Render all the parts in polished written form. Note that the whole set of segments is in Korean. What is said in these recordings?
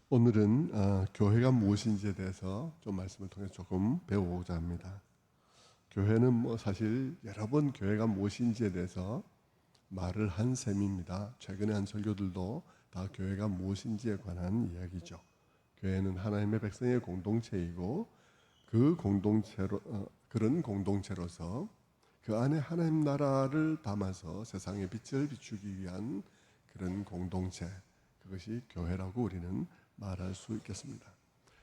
오늘은 교회가 무엇인지에 대해서 좀 말씀을 통해 조금 배워보고자 합니다. 교회는 사실 여러 번 교회가 무엇인지에 대해서 말을 한 셈입니다. 최근에 한 설교들도 다 교회가 무엇인지에 관한 이야기죠. 교회는 하나님의 백성의 공동체이고 그 공동체로 그런 공동체로서 그 안에 하나님 나라를 담아서 세상의 빛을 비추기 위한 그런 공동체, 그것이 교회라고 우리는 말할 수 있겠습니다.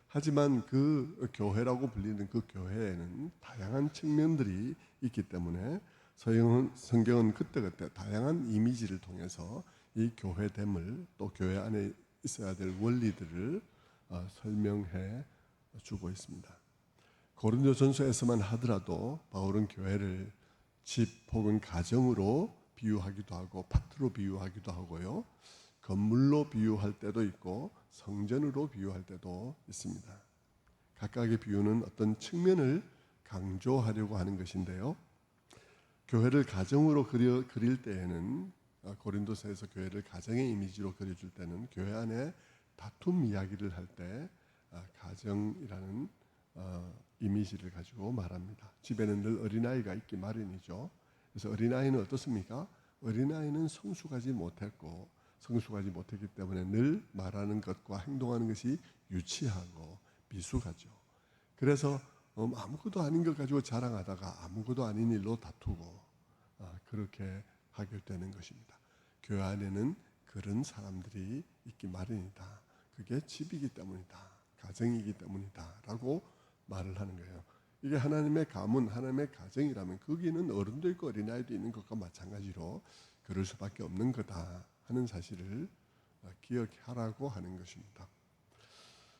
하지만 그 교회라고 불리는 그 교회에는 다양한 측면들이 있기 때문에 성경은 그때그때 다양한 이미지를 통해서 이 교회됨을, 또 교회 안에 있어야 될 원리들을 설명해 주고 있습니다. 고린도전서에서만 하더라도 바울은 교회를 집 혹은 가정으로 비유하기도 하고 밭으로 비유하기도 하고요, 건물로 비유할 때도 있고 성전으로 비유할 때도 있습니다. 각각의 비유는 어떤 측면을 강조하려고 하는 것인데요, 교회를 가정으로 그릴 때에는, 고린도서에서 교회를 가정의 이미지로 그려줄 때는 교회 안에 다툼 이야기를 할 때 가정이라는 이미지를 가지고 말합니다. 집에는 늘 어린아이가 있기 마련이죠. 그래서 어린아이는 어떻습니까? 어린아이는 성숙하지 못했고, 성숙하지 못했기 때문에 늘 말하는 것과 행동하는 것이 유치하고 미숙하죠. 그래서 아무것도 아닌 것 가지고 자랑하다가 아무것도 아닌 일로 다투고 그렇게 하게 되는 것입니다. 교회 안에는 그런 사람들이 있기 마련이다. 그게 집이기 때문이다. 가정이기 때문이다. 라고 말을 하는 거예요. 이게 하나님의 가문, 하나님의 가정이라면 거기는 어른도 있고 어린아이도 있는 것과 마찬가지로 그럴 수밖에 없는 거다 하는 사실을 기억하라고 하는 것입니다.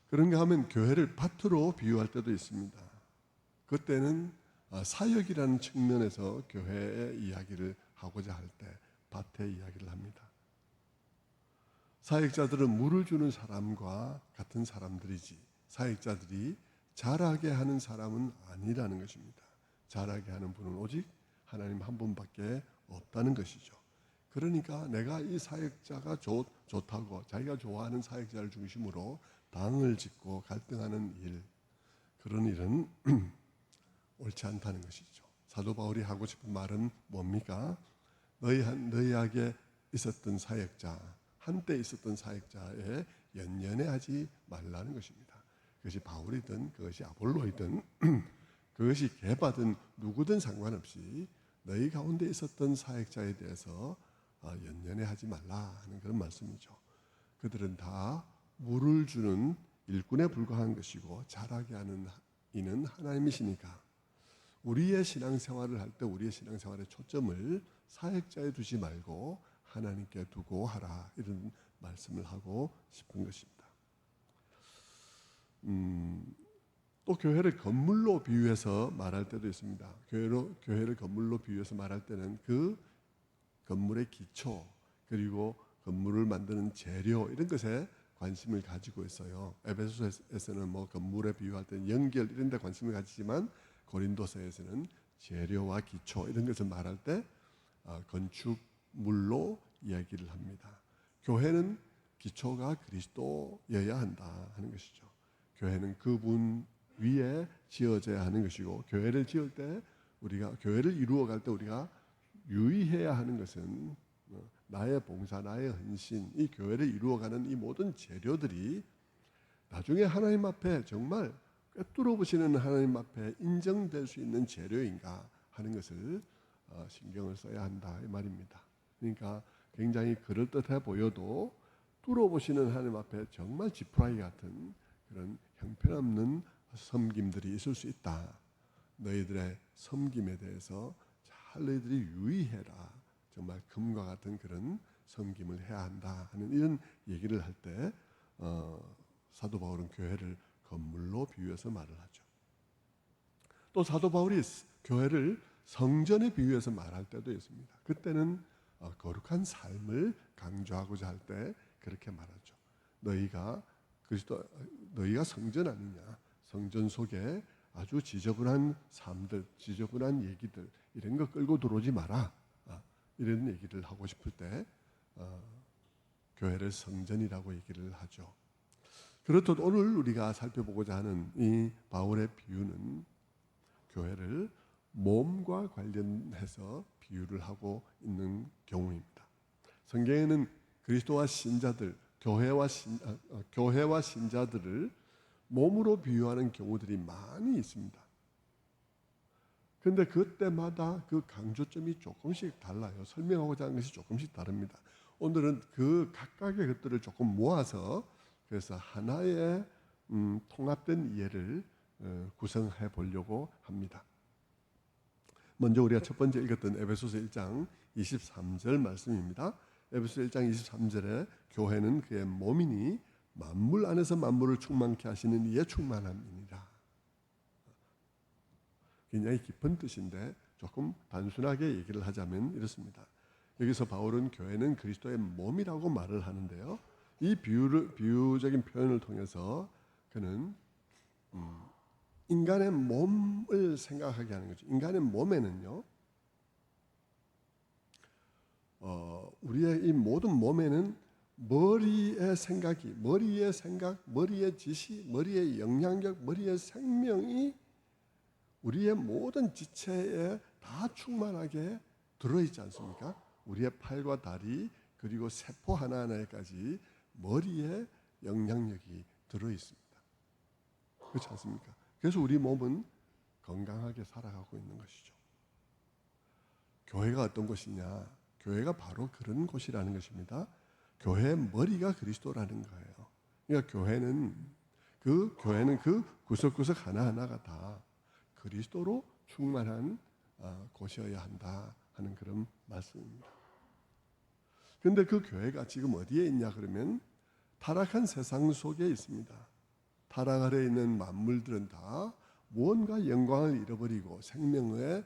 그런가 하면 교회를 밭으로 비유할 때도 있습니다. 그때는 사역이라는 측면에서 교회의 이야기를 하고자 할 때 밭의 이야기를 합니다. 사역자들은 물을 주는 사람과 같은 사람들이지, 사역자들이 자라게 하는 사람은 아니라는 것입니다. 자라게 하는 분은 오직 하나님 한 분밖에 없다는 것이죠. 그러니까 내가 이 사역자가 좋다고 자기가 좋아하는 사역자를 중심으로 당을 짓고 갈등하는 일, 그런 일은 옳지 않다는 것이죠. 사도 바울이 하고 싶은 말은 뭡니까? 너희에게 있었던 사역자, 한때 있었던 사역자에 연연해하지 말라는 것입니다. 그것이 바울이든 그것이 아볼로이든 그것이 개바든 누구든 상관없이 너희 가운데 있었던 사역자에 대해서 연연해하지 말라 하는 그런 말씀이죠. 그들은 다 물을 주는 일꾼에 불과한 것이고 자라게 하는 이는 하나님이시니까 우리의 신앙생활을 할 때 우리의 신앙생활의 초점을 사역자에 두지 말고 하나님께 두고 하라, 이런 말씀을 하고 싶은 것입니다. 또 교회를 건물로 비유해서 말할 때도 있습니다. 교회를 건물로 비유해서 말할 때는 그 건물의 기초, 그리고 건물을 만드는 재료, 이런 것에 관심을 가지고 있어요. 에베소서에서는 건물에 비유할 때는 연결 이런 데 관심을 가지지만 고린도서에서는 재료와 기초 이런 것을 말할 때 건축물로 이야기를 합니다. 교회는 기초가 그리스도여야 한다 하는 것이죠. 교회는 그분 위에 지어져야 하는 것이고, 교회를 지을 때 우리가 교회를 이루어갈 때 우리가 유의해야 하는 것은 나의 봉사, 나의 헌신, 이 교회를 이루어가는 이 모든 재료들이 나중에 하나님 앞에 정말 꿰뚫어 보시는 하나님 앞에 인정될 수 있는 재료인가 하는 것을 신경을 써야 한다 이 말입니다. 그러니까 굉장히 그럴듯해 보여도 뚫어보시는 하나님 앞에 정말 지푸라기 같은 그런 형편없는 섬김들이 있을 수 있다. 너희들의 섬김에 대해서 잘 너희들이 유의해라. 정말 금과 같은 그런 섬김을 해야 한다 하는 이런 얘기를 할 때 사도 바울은 교회를 건물로 비유해서 말을 하죠. 또 사도 바울이 교회를 성전에 비유해서 말할 때도 있습니다. 그때는 거룩한 삶을 강조하고자 할 때 그렇게 말하죠. 너희가 성전 아니냐? 성전 속에 아주 지저분한 삶들, 지저분한 얘기들 이런 거 끌고 들어오지 마라. 이런 얘기를 하고 싶을 때 교회를 성전이라고 얘기를 하죠. 그렇듯 오늘 우리가 살펴보고자 하는 이 바울의 비유는 교회를 몸과 관련해서 비유를 하고 있는 경우입니다. 성경에는 그리스도와 신자들, 교회와 신자들을 몸으로 비유하는 경우들이 많이 있습니다. 그런데 그때마다 그 강조점이 조금씩 달라요. 설명하고자 하는 것이 조금씩 다릅니다. 오늘은 그 각각의 것들을 조금 모아서 그래서 하나의 통합된 이해를 구성해 보려고 합니다. 먼저 우리가 첫 번째 읽었던 에베소서 1장 23절 말씀입니다. 에베소서 1장 23절에 교회는 그의 몸이니 만물 안에서 만물을 충만케 하시는 이에 충만함이니라. 굉장히 깊은 뜻인데 조금 단순하게 얘기를 하자면 이렇습니다. 여기서 바울은 교회는 그리스도의 몸이라고 말을 하는데요. 이 비유적인 표현을 통해서 그는 인간의 몸을 생각하게 하는 거죠. 인간의 몸에는요, 우리의 이 모든 몸에는 머리의 생각이, 머리의 생각, 머리의 지시, 머리의 영향력, 머리의 생명이 우리의 모든 지체에 다 충만하게 들어있지 않습니까? 우리의 팔과 다리 그리고 세포 하나하나에까지 머리에 영향력이 들어있습니다. 그렇지 않습니까? 그래서 우리 몸은 건강하게 살아가고 있는 것이죠. 교회가 어떤 곳이냐? 교회가 바로 그런 곳이라는 것입니다. 교회의 머리가 그리스도라는 거예요. 그러니까 교회는 그 구석구석 하나하나가 다 그리스도로 충만한 곳이어야 한다 하는 그런 말씀입니다. 그런데 그 교회가 지금 어디에 있냐 그러면 타락한 세상 속에 있습니다. 타락 아래에 있는 만물들은 다 무언가 영광을 잃어버리고 생명의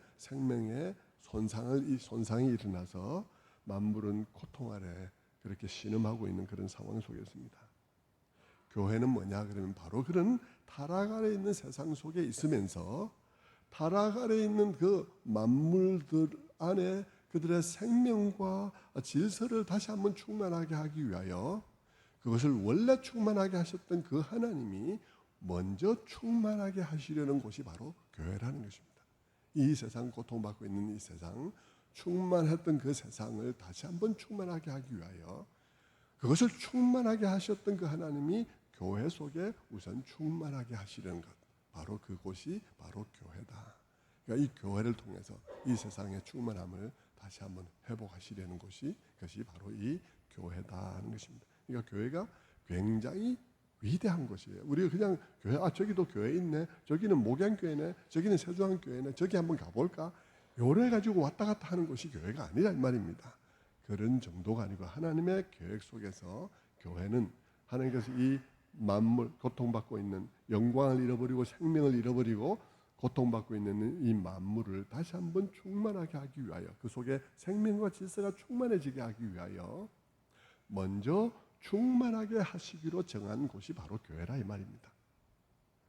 손상이 일어나서 만물은 고통 아래 그렇게 신음하고 있는 그런 상황 속에 있습니다. 교회는 뭐냐 그러면 바로 그런 타락 아래에 있는 세상 속에 있으면서 타락 아래에 있는 그 만물들 안에 그들의 생명과 질서를 다시 한번 충만하게 하기 위하여 그것을 원래 충만하게 하셨던 그 하나님이 먼저 충만하게 하시려는 곳이 바로 교회라는 것입니다. 이 세상 고통받고 있는 이 세상, 충만했던 그 세상을 다시 한번 충만하게 하기 위하여 그것을 충만하게 하셨던 그 하나님이 교회 속에 우선 충만하게 하시려는 것, 바로 그곳이 바로 교회다. 그러니까 이 교회를 통해서 이 세상의 충만함을 다시 한번 회복하시려는 그것이 바로 이 교회다 하는 것입니다. 그러니까 교회가 굉장히 위대한 것이에요. 우리가 그냥 교회, 저기도 교회 있네, 저기는 목양교회네, 저기는 세주안교회네, 저기 한번 가볼까? 요래 가지고 왔다 갔다 하는 것이 교회가 아니란 말입니다. 그런 정도가 아니고 하나님의 계획 속에서 교회는 하나님께서 이 만물, 고통받고 있는, 영광을 잃어버리고 생명을 잃어버리고 고통받고 있는 이 만물을 다시 한번 충만하게 하기 위하여, 그 속에 생명과 질서가 충만해지게 하기 위하여 먼저 충만하게 하시기로 정한 곳이 바로 교회라 이 말입니다.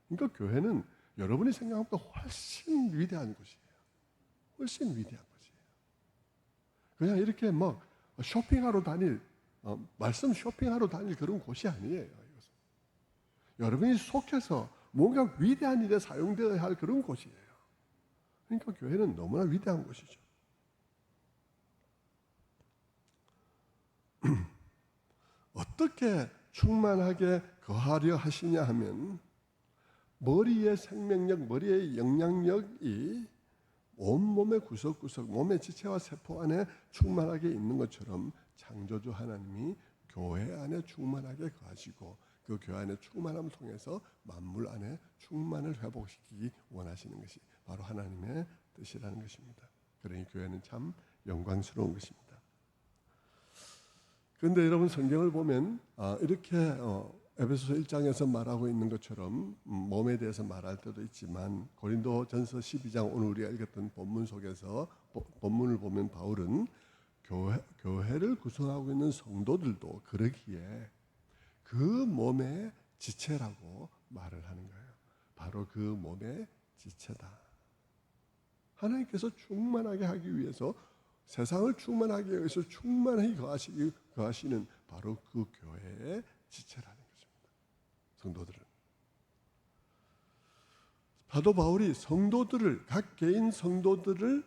그러니까 교회는 여러분이 생각한 것보다 훨씬 위대한 곳이에요. 훨씬 위대한 곳이에요. 그냥 이렇게 뭐 쇼핑하러 다닐, 말씀 쇼핑하러 다닐 그런 곳이 아니에요. 이것은. 여러분이 속해서 뭔가 위대한 일에 사용되어야 할 그런 곳이에요. 그러니까 교회는 너무나 위대한 곳이죠. 어떻게 충만하게 거하려 하시냐 하면 머리의 생명력, 머리의 영향력이 온몸의 구석구석, 몸의 지체와 세포 안에 충만하게 있는 것처럼 창조주 하나님이 교회 안에 충만하게 거하시고 그 교회 안에 충만함을 통해서 만물 안에 충만을 회복시키기 원하시는 것이 바로 하나님의 뜻이라는 것입니다. 그러니 교회는 참 영광스러운 것입니다. 그런데 여러분 성경을 보면 이렇게 에베소서 1장에서 말하고 있는 것처럼 몸에 대해서 말할 때도 있지만 고린도전서 12장 오늘 우리가 읽었던 본문 속에서 본문을 보면 바울은 교회를 구성하고 있는 성도들도 그러기에 그 몸의 지체라고 말을 하는 거예요. 바로 그 몸의 지체다. 하나님께서 충만하게 하기 위해서 세상을 충만하게 위해서 충만히 거하시는 바로 그 교회의 지체라는 것입니다. 성도들은. 사도 바울이 성도들을, 각 개인 성도들을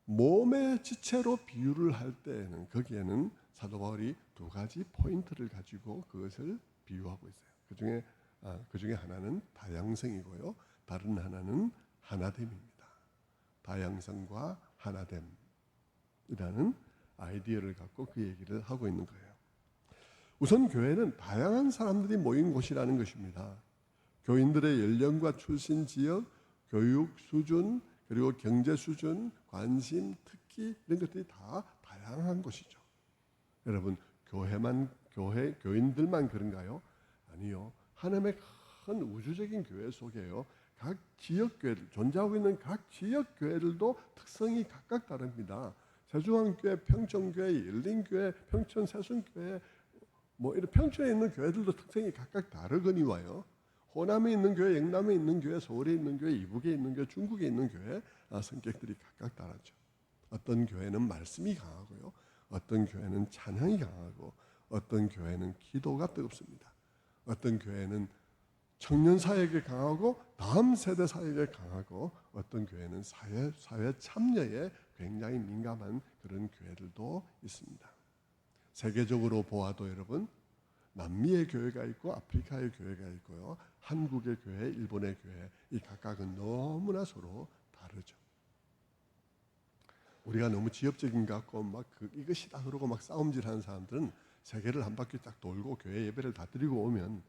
몸의 지체로 비유를 할 때에는 거기에는 사도 바울이 두 가지 포인트를 가지고 그것을 비유하고 있어요. 그 중에 하나는 다양성이고요. 다른 하나는 하나됨입니다. 다양성과 하나됨이라는 아이디어를 갖고 그 얘기를 하고 있는 거예요. 우선 교회는 다양한 사람들이 모인 곳이라는 것입니다. 교인들의 연령과 출신 지역, 교육 수준, 그리고 경제 수준, 관심, 특기 이런 것들이 다 다양한 것이죠. 여러분, 교인들만 그런가요? 아니요. 하나님의 큰 우주적인 교회 속에요. 각 지역 교회들, 존재하고 있는 각 지역 교회들도 특성이 각각 다릅니다. 세중앙교회, 평촌교회, 열린교회, 평촌 세순교회, 이런 평촌에 있는 교회들도 특성이 각각 다르거니와요. 호남에 있는 교회, 영남에 있는 교회, 서울에 있는 교회, 이북에 있는 교회, 중국에 있는 교회 성격들이 각각 다르죠. 어떤 교회는 말씀이 강하고요. 어떤 교회는 찬양이 강하고 어떤 교회는 기도가 뜨겁습니다. 어떤 교회는 청년 사역에 강하고 다음 세대 사역에 강하고 어떤 교회는 사회 참여에 굉장히 민감한 그런 교회들도 있습니다. 세계적으로 보아도 여러분 남미의 교회가 있고 아프리카의 교회가 있고요. 한국의 교회, 일본의 교회 이 각각은 너무나 서로 다르죠. 우리가 너무 지엽적인 것 같고 이것이다 그러고 싸움질하는 사람들은 세계를 한 바퀴 딱 돌고 교회 예배를 다 드리고 오면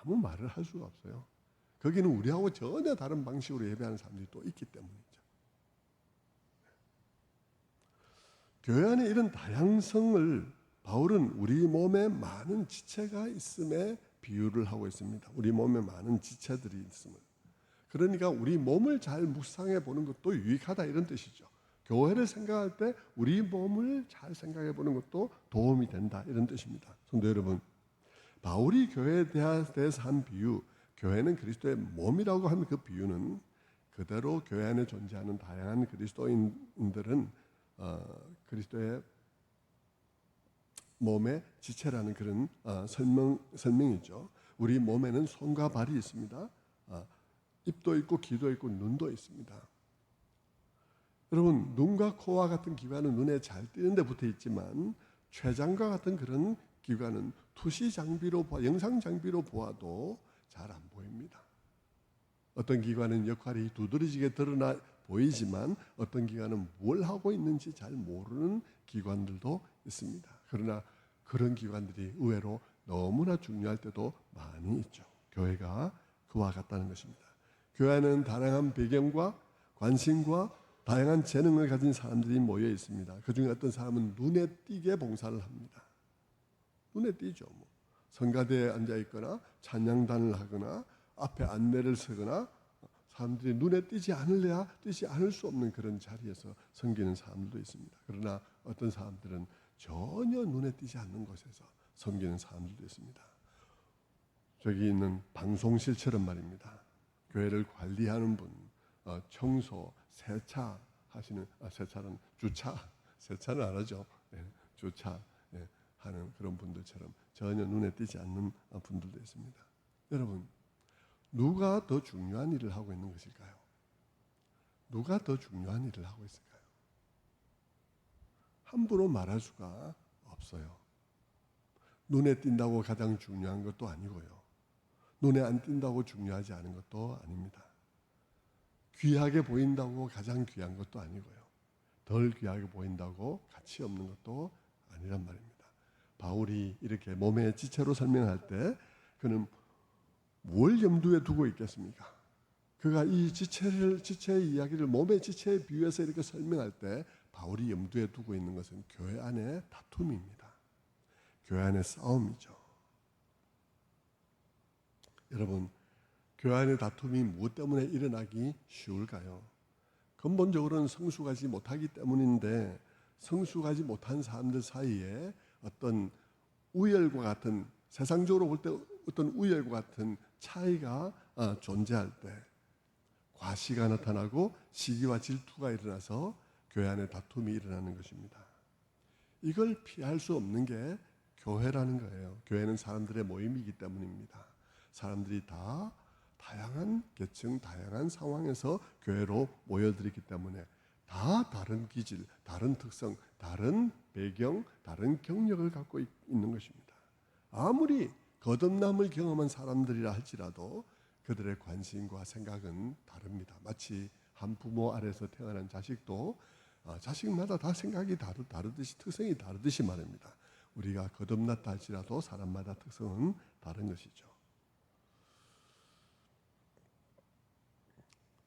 아무 말을 할 수가 없어요. 거기는 우리하고 전혀 다른 방식으로 예배하는 사람들이 또 있기 때문이죠. 교회 안에 이런 다양성을 바울은 우리 몸에 많은 지체가 있음에 비유를 하고 있습니다. 우리 몸에 많은 지체들이 있음을. 그러니까 우리 몸을 잘 묵상해 보는 것도 유익하다 이런 뜻이죠. 교회를 생각할 때 우리 몸을 잘 생각해 보는 것도 도움이 된다 이런 뜻입니다. 성도 여러분, 바울이 교회에 대해서 한 비유, 교회는 그리스도의 몸이라고 하는 그 비유는 그대로 교회 안에 존재하는 다양한 그리스도인들은 그리스도의 몸의 지체라는 그런 설명이죠. 우리 몸에는 손과 발이 있습니다. 입도 있고 귀도 있고 눈도 있습니다. 여러분, 눈과 코와 같은 기관은 눈에 잘 띄는 데 붙어 있지만 췌장과 같은 그런 기관은 투시 장비로 영상 장비로 보아도 잘 안 보입니다. 어떤 기관은 역할이 두드러지게 드러나 보이지만 어떤 기관은 뭘 하고 있는지 잘 모르는 기관들도 있습니다. 그러나 그런 기관들이 의외로 너무나 중요할 때도 많이 있죠. 교회가 그와 같다는 것입니다. 교회는 다양한 배경과 관심과 다양한 재능을 가진 사람들이 모여 있습니다. 그중에 어떤 사람은 눈에 띄게 봉사를 합니다. 눈에 띄죠. 성가대에 앉아 있거나 찬양단을 하거나 앞에 안내를 서거나 사람들이 눈에 띄지 않을래야 띄지 않을 수 없는 그런 자리에서 섬기는 사람들도 있습니다. 그러나 어떤 사람들은 전혀 눈에 띄지 않는 곳에서 섬기는 사람들도 있습니다. 저기 있는 방송실처럼 말입니다. 교회를 관리하는 분, 청소, 세차 하시는, 세차는 주차, 세차는 안 하죠. 주차 하는 그런 분들처럼 전혀 눈에 띄지 않는 분들도 있습니다. 여러분, 누가 더 중요한 일을 하고 있는 것일까요? 누가 더 중요한 일을 하고 있을까요? 함부로 말할 수가 없어요. 눈에 띈다고 가장 중요한 것도 아니고요. 눈에 안 띈다고 중요하지 않은 것도 아닙니다. 귀하게 보인다고 가장 귀한 것도 아니고요. 덜 귀하게 보인다고 가치 없는 것도 아니란 말입니다. 바울이 이렇게 몸의 지체로 설명할 때 그는 뭘 염두에 두고 있겠습니까? 그가 이 지체의 이야기를 몸의 지체에 비유해서 이렇게 설명할 때 바울이 염두에 두고 있는 것은 교회 안의 다툼입니다. 교회 안의 싸움이죠. 여러분, 교회 안의 다툼이 무엇 때문에 일어나기 쉬울까요? 근본적으로는 성숙하지 못하기 때문인데 성숙하지 못한 사람들 사이에 어떤 우열과 같은, 세상적으로 볼 때 어떤 우열과 같은 차이가 존재할 때 과시가 나타나고 시기와 질투가 일어나서 교회 안에 다툼이 일어나는 것입니다. 이걸 피할 수 없는 게 교회라는 거예요. 교회는 사람들의 모임이기 때문입니다. 사람들이 다 다양한 계층, 다양한 상황에서 교회로 모여들었기 때문에 다 다른 기질, 다른 특성, 다른 배경, 다른 경력을 갖고 있는 것입니다. 아무리 거듭남을 경험한 사람들이라 할지라도 그들의 관심과 생각은 다릅니다. 마치 한 부모 아래서 태어난 자식도 자식마다 다 생각이 다르듯이 특성이 다르듯이 말입니다. 우리가 거듭났다 할지라도 사람마다 특성은 다른 것이죠.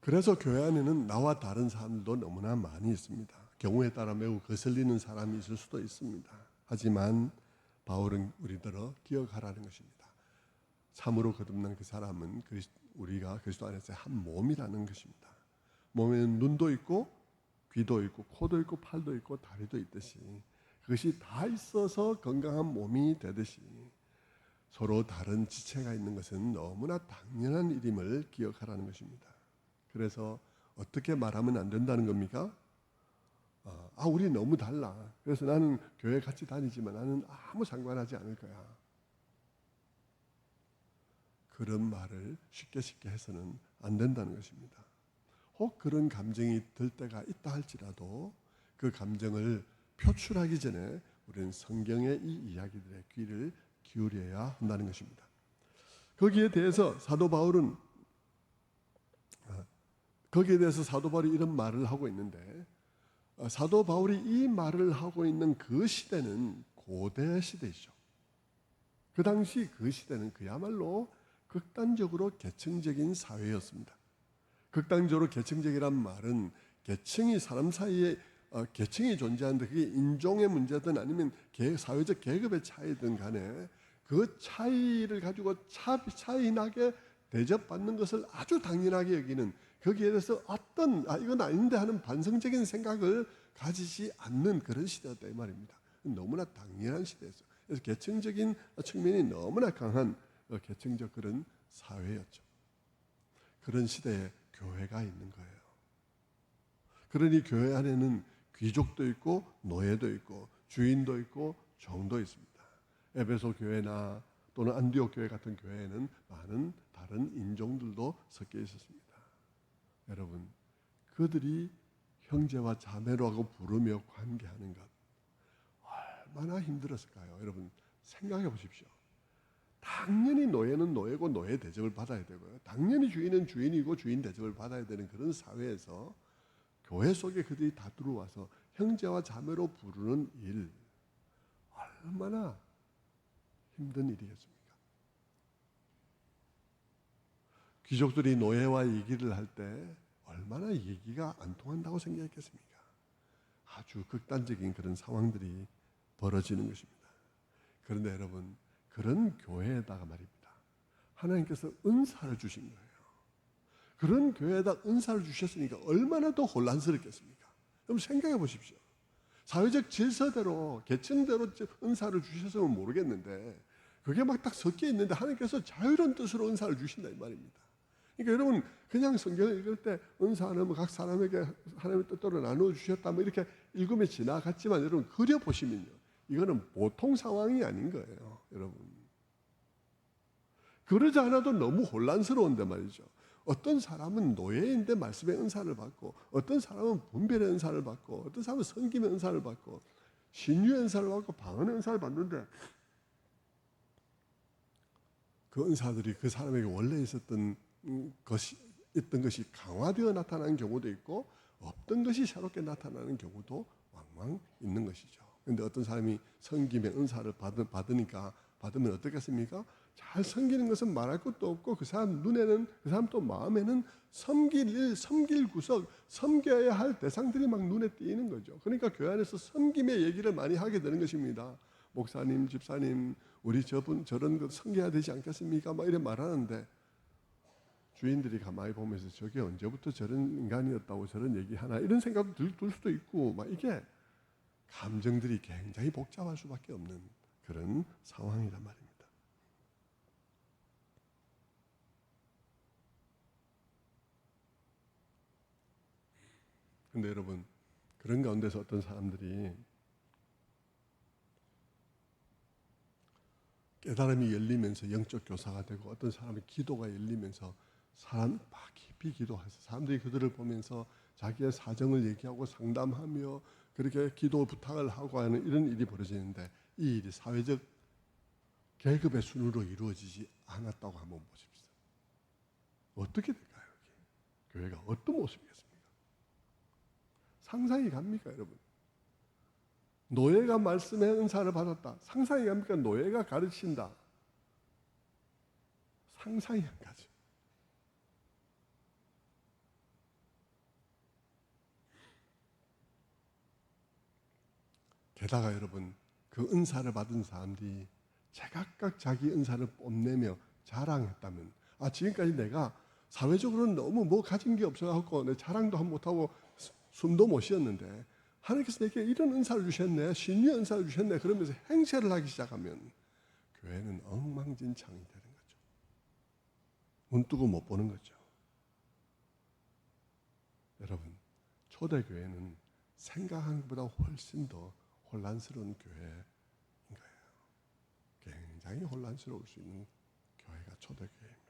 그래서 교회 안에는 나와 다른 사람들도 너무나 많이 있습니다. 경우에 따라 매우 거슬리는 사람이 있을 수도 있습니다. 하지만 바울은 우리들어 기억하라는 것입니다. 참으로 거듭난 그 사람은 우리가 그리스도 안에서 한 몸이라는 것입니다. 몸에는 눈도 있고 귀도 있고 코도 있고 팔도 있고 다리도 있듯이 그것이 다 있어서 건강한 몸이 되듯이 서로 다른 지체가 있는 것은 너무나 당연한 일임을 기억하라는 것입니다. 그래서 어떻게 말하면 안 된다는 겁니까? 우리 너무 달라. 그래서 나는 교회 같이 다니지만 나는 아무 상관하지 않을 거야. 그런 말을 쉽게 해서는 안 된다는 것입니다. 혹 그런 감정이 들 때가 있다 할지라도 그 감정을 표출하기 전에 우리는 성경의 이 이야기들의 귀를 기울여야 한다는 것입니다. 거기에 대해서 사도 바울이 이런 말을 하고 있는데, 사도 바울이 이 말을 하고 있는 그 시대는 고대 시대이죠. 그 당시 그 시대는 그야말로 극단적으로 계층적인 사회였습니다. 극단적으로 계층적이란 말은 계층이 사람 사이에 계층이 존재하는데 그게 인종의 문제든 아니면 사회적 계급의 차이든 간에 그 차이를 가지고 차이 나게 대접받는 것을 아주 당연하게 여기는, 거기에 대해서 이건 아닌데 하는 반성적인 생각을 가지지 않는 그런 시대였다 이 말입니다. 너무나 당연한 시대였어요. 그래서 계층적인 측면이 너무나 강한 계층적 그런 사회였죠. 그런 시대에 교회가 있는 거예요. 그러니 교회 안에는 귀족도 있고 노예도 있고 주인도 있고 종도 있습니다. 에베소 교회나 또는 안디옥 교회 같은 교회에는 많은 다른 인종들도 섞여 있었습니다. 여러분, 그들이 형제와 자매라고 부르며 관계하는 것 얼마나 힘들었을까요? 여러분 생각해 보십시오. 당연히 노예는 노예고 노예 대접을 받아야 되고요. 당연히 주인은 주인이고 주인 대접을 받아야 되는 그런 사회에서 교회 속에 그들이 다 들어와서 형제와 자매로 부르는 일 얼마나 힘든 일이겠습니까? 귀족들이 노예와 얘기를 할 때 얼마나 얘기가 안 통한다고 생각했겠습니까? 아주 극단적인 그런 상황들이 벌어지는 것입니다. 그런데 여러분, 그런 교회에다가 말입니다, 하나님께서 은사를 주신 거예요. 그런 교회에다 은사를 주셨으니까 얼마나 더 혼란스럽겠습니까? 여러분 생각해 보십시오. 사회적 질서대로 계층대로 은사를 주셨으면 모르겠는데 그게 막 딱 섞여 있는데 하나님께서 자유로운 뜻으로 은사를 주신다 이 말입니다. 그러니까 여러분 그냥 성경을 읽을 때 은사는 각 사람에게 하나님의 뜻대로 나누어 주셨다 뭐 이렇게 읽으면 지나갔지만 여러분 그려보시면요, 이거는 보통 상황이 아닌 거예요. 여러분 그러지 않아도 너무 혼란스러운데 말이죠. 어떤 사람은 노예인데 말씀의 은사를 받고, 어떤 사람은 분별의 은사를 받고, 어떤 사람은 섬김의 은사를 받고, 신유의 은사를 받고, 방언의 은사를 받는데 그 은사들이 그 사람에게 원래 있었던 것이 강화되어 나타나는 경우도 있고 없던 것이 새롭게 나타나는 경우도 왕왕 있는 것이죠. 그런데 어떤 사람이 섬김의 은사를 받으면 어떻겠습니까? 잘 섬기는 것은 말할 것도 없고 그 사람 눈에는, 그 사람 또 마음에는 섬길 구석, 섬겨야 할 대상들이 막 눈에 띄는 거죠. 그러니까 교회 안에서 섬김의 얘기를 많이 하게 되는 것입니다. 목사님, 집사님, 우리 저런 거 섬겨야 되지 않겠습니까? 막 이래 말하는데 주인들이 가만히 보면서 저게 언제부터 저런 인간이었다고 저런 얘기하나 이런 생각도 들 수도 있고 막 이게 감정들이 굉장히 복잡할 수밖에 없는 그런 상황이란 말입니다. 그런데 여러분 그런 가운데서 어떤 사람들이 깨달음이 열리면서 영적 교사가 되고 어떤 사람의 기도가 열리면서 사람 막 깊이 기도해서 사람들이 그들을 보면서 자기의 사정을 얘기하고 상담하며 그렇게 기도 부탁을 하고 하는 이런 일이 벌어지는데 이 일이 사회적 계급의 순으로 이루어지지 않았다고 한번 보십시오. 어떻게 될까요? 교회가 어떤 모습이겠습니까? 상상이 갑니까, 여러분? 노예가 말씀의 은사를 받았다. 상상이 갑니까? 노예가 가르친다. 상상이 안 가죠. 게다가 여러분, 그 은사를 받은 사람들이 제각각 자기 은사를 뽐내며 자랑했다면, 지금까지 내가 사회적으로는 너무 뭐 가진 게 없어갖고 내 자랑도 못하고 숨도 못 쉬었는데 하나님께서 내게 이런 은사를 주셨네, 신유의 은사를 주셨네, 그러면서 행세를 하기 시작하면 교회는 엉망진창이 되는 거죠. 눈 뜨고 못 보는 거죠. 여러분, 초대교회는 생각한 것보다 훨씬 더 혼란스러운 교회인 거예요. 굉장히 혼란스러울 수 있는 교회가 초대교회입니다.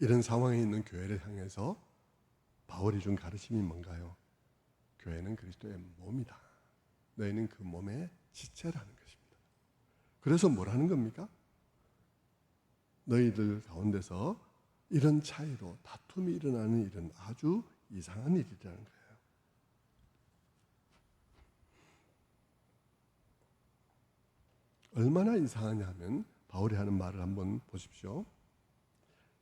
이런 상황에 있는 교회를 향해서 바울이 준 가르침이 뭔가요? 교회는 그리스도의 몸이다. 너희는 그 몸의 지체라는 것입니다. 그래서 뭐라는 겁니까? 너희들 가운데서 이런 차이로 다툼이 일어나는 일은 아주 이상한 일이라는 거예요. 얼마나 이상하냐 하면 바울이 하는 말을 한번 보십시오.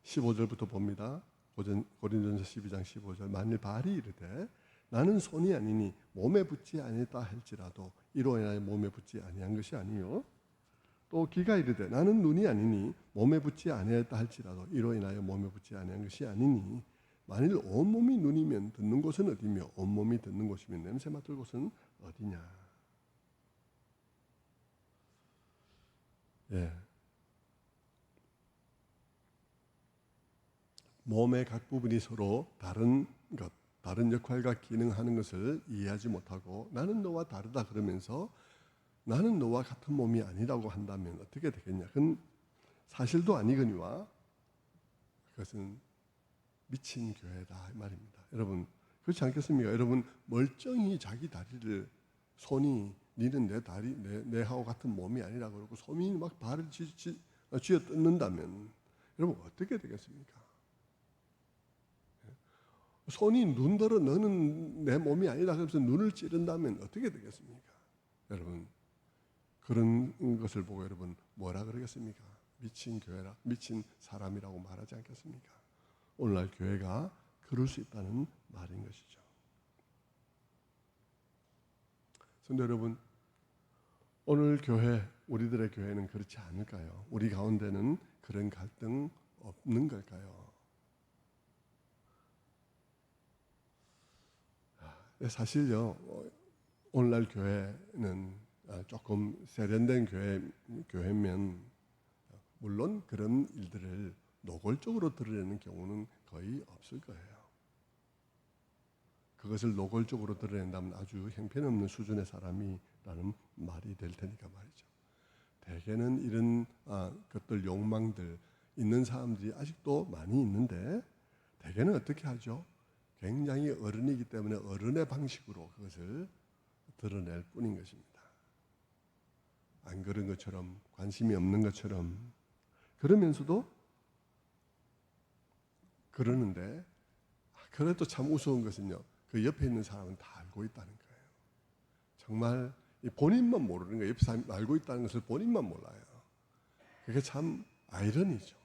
15절부터 봅니다. 고린도전서 12장 15절. 만일 발이 이르되 나는 손이 아니니 몸에 붙지 아니했다 할지라도 이로 인하여 몸에 붙지 아니한 것이 아니요. 또 귀가 이르되 나는 눈이 아니니 몸에 붙지 아니했다 할지라도 이로 인하여 몸에 붙지 아니한 것이 아니니 만일 온몸이 눈이면 듣는 곳은 어디며 온몸이 듣는 곳이면 냄새 맡을 곳은 어디냐. 예. 몸의 각 부분이 서로 다른 역할과 기능하는 것을 이해하지 못하고 나는 너와 다르다 그러면서 나는 너와 같은 몸이 아니라고 한다면 어떻게 되겠냐? 그건 사실도 아니거니와 그것은 미친 교회다 이 말입니다. 여러분 그렇지 않겠습니까? 여러분 멀쩡히 자기 다리를 손이 니는 내 다리 내하고 같은 몸이 아니라 그러고 손이 막 발을 쥐어 뜯는다면 여러분 어떻게 되겠습니까? 손이 눈더러 너는 내 몸이 아니다 그러면서 눈을 찌른다면 어떻게 되겠습니까? 여러분 그런 것을 보고 여러분 뭐라 그러겠습니까? 미친 교회라, 미친 사람이라고 말하지 않겠습니까? 오늘날 교회가 그럴 수 있다는 말인 것이죠. 그런데 여러분 오늘 교회, 우리들의 교회는 그렇지 않을까요? 우리 가운데는 그런 갈등 없는 걸까요? 사실요, 오늘날 교회는 조금 세련된 교회면 물론 그런 일들을 노골적으로 드러내는 경우는 거의 없을 거예요. 그것을 노골적으로 드러낸다면 아주 형편없는 수준의 사람이라는 말이 될 테니까 말이죠. 대개는 이런 것들 욕망들 있는 사람들이 아직도 많이 있는데 대개는 어떻게 하죠? 굉장히 어른이기 때문에 어른의 방식으로 그것을 드러낼 뿐인 것입니다. 안 그런 것처럼 관심이 없는 것처럼 그러면서도 그러는데 그래도 참 우스운 것은요. 그 옆에 있는 사람은 다 알고 있다는 거예요. 정말 본인만 모르는 거예요. 옆에 사람이 알고 있다는 것을 본인만 몰라요. 그게 참 아이러니죠.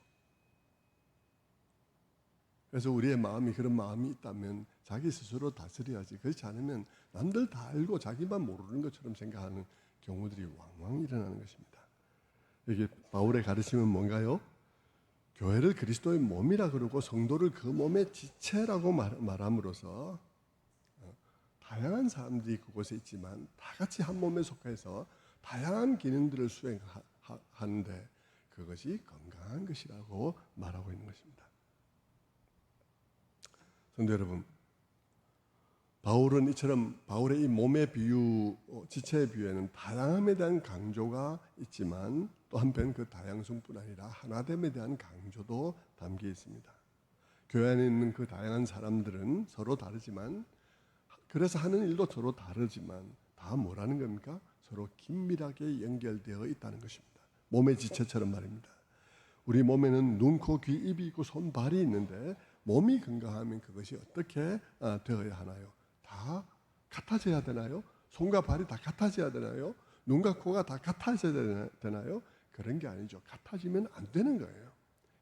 그래서 우리의 마음이 그런 마음이 있다면 자기 스스로 다스려야지. 그렇지 않으면 남들 다 알고 자기만 모르는 것처럼 생각하는 경우들이 왕왕 일어나는 것입니다. 여기 바울의 가르침은 뭔가요? 교회를 그리스도의 몸이라 그러고 성도를 그 몸의 지체라고 말함으로써 다양한 사람들이 그곳에 있지만 다 같이 한 몸에 속해서 다양한 기능들을 수행하는데 그것이 건강한 것이라고 말하고 있는 것입니다. 성도 여러분, 바울은 이처럼 바울의 이 몸의 비유, 지체의 비유에는 다양함에 대한 강조가 있지만 또 한편 그 다양성뿐 아니라 하나됨에 대한 강조도 담겨 있습니다. 교회 안에 있는 그 다양한 사람들은 서로 다르지만, 그래서 하는 일도 서로 다르지만 다 뭐라는 겁니까? 서로 긴밀하게 연결되어 있다는 것입니다. 몸의 지체처럼 말입니다. 우리 몸에는 눈, 코, 귀, 입이 있고 손, 발이 있는데 몸이 건강하면 그것이 어떻게 되어야 하나요? 다 같아져야 되나요? 손과 발이 다 같아져야 되나요? 눈과 코가 다 같아져야 되나요? 그런 게 아니죠. 같아지면 안 되는 거예요.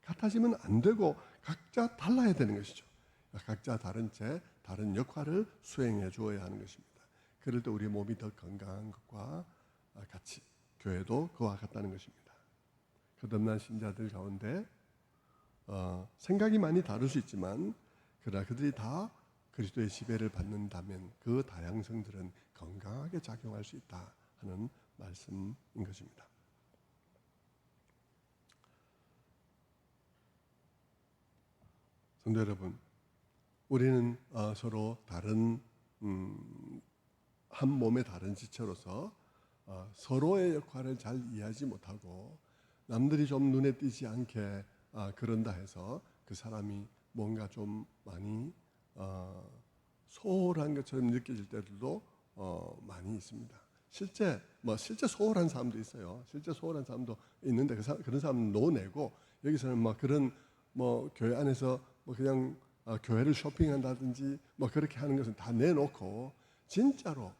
같아지면 안 되고 각자 달라야 되는 것이죠. 각자 다른 채 다른 역할을 수행해 주어야 하는 것입니다. 그럴 때 우리 몸이 더 건강한 것과 같이 교회도 그와 같다는 것입니다. 거듭난 신자들 가운데 생각이 많이 다를 수 있지만 그러나 그들이 다 그리스도의 지배를 받는다면 그 다양성들은 건강하게 작용할 수 있다 하는 말씀인 것입니다. 성도 여러분, 우리는 서로 다른 한 몸의 다른 지체로서 서로의 역할을 잘 이해하지 못하고 남들이 좀 눈에 띄지 않게 그런다 해서 그 사람이 뭔가 좀 많이 소홀한 것처럼 느껴질 때들도 많이 있습니다. 실제 소홀한 사람도 있어요. 실제 소홀한 사람도 있는데 그런 사람은 노내고, 여기서는 그런 교회 안에서 그냥 교회를 쇼핑한다든지 그렇게 하는 것은 다 내놓고 진짜로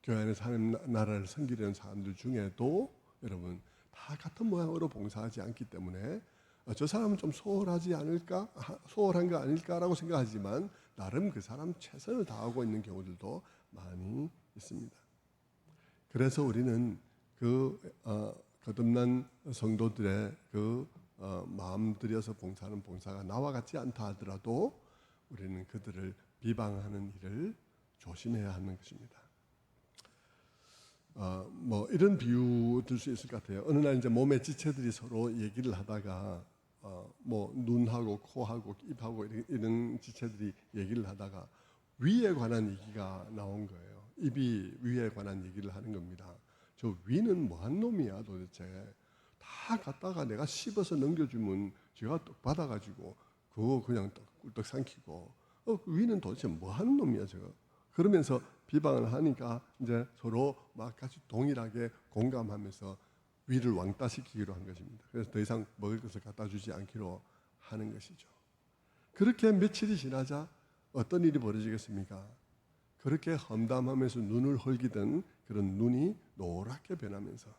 교회 안에서 하나님 나라를 섬기려는 사람들 중에도 여러분 다 같은 모양으로 봉사하지 않기 때문에 저 사람은 좀 소홀하지 않을까? 소홀한 거 아닐까라고 생각하지만 나름 그 사람 최선을 다하고 있는 경우들도 많이 있습니다. 그래서 우리는 그 거듭난 성도들의 그 마음 들여서 봉사하는 봉사가 나와 같지 않다 하더라도 우리는 그들을 비방하는 일을 조심해야 하는 것입니다. 이런 비유 들 수 있을 것 같아요. 어느 날 이제 몸의 지체들이 서로 얘기를 하다가 눈하고 코하고 입하고 이런 지체들이 얘기를 하다가 위에 관한 얘기가 나온 거예요. 입이 위에 관한 얘기를 하는 겁니다. 저 위는 뭐한 놈이야 도대체. 다 갖다가 내가 씹어서 넘겨주면 제가 떡 받아가지고 그거 그냥 꿀떡 삼키고 위는 도대체 뭐하는 놈이야 저거. 그러면서 비방을 하니까 이제 서로 같이 동일하게 공감하면서 위를 왕따시키기로 한 것입니다. 그래서 더 이상 먹을 것을 갖다 주지 않기로 하는 것이죠. 그렇게 며칠이 지나자 어떤 일이 벌어지겠습니까? 그렇게 험담하면서 눈을 헐기던 그런 눈이 노랗게 변하면서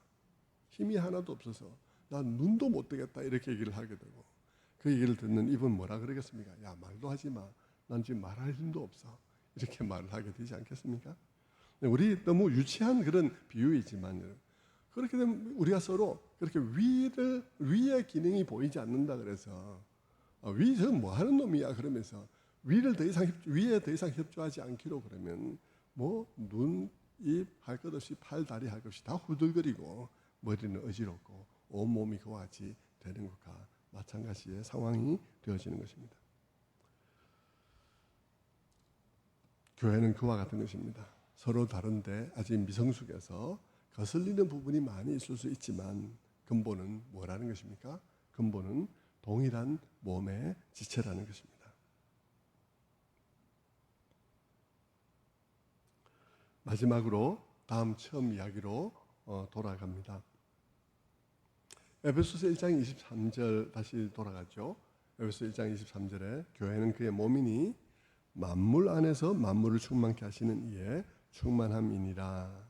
힘이 하나도 없어서 나 눈도 못 뜨겠다 이렇게 얘기를 하게 되고, 그 얘기를 듣는 입은 뭐라 그러겠습니까? 야, 말도 하지 마. 난 지금 말할 힘도 없어. 이렇게 말을 하게 되지 않겠습니까? 우리 너무 유치한 그런 비유이지만 그렇게 되면 우리가 서로 그렇게 위의 기능이 보이지 않는다 그래서 위 저 뭐 하는 놈이야 그러면서 위에 더 이상 협조하지 않기로 그러면 눈, 입 할 것 없이 팔, 다리 할 것 없이 다 후들거리고 머리는 어지럽고 온몸이 그와 같이 되는 것과 마찬가지의 상황이 되어지는 것입니다. 교회는 그와 같은 것입니다. 서로 다른데 아직 미성숙해서 거슬리는 부분이 많이 있을 수 있지만 근본은 뭐라는 것입니까? 근본은 동일한 몸의 지체라는 것입니다. 마지막으로 다음 처음 이야기로 돌아갑니다. 에베소서 1장 23절 다시 돌아가죠. 에베소서 1장 23절에 교회는 그의 몸이니 만물 안에서 만물을 충만케 하시는 이의 충만함이니라.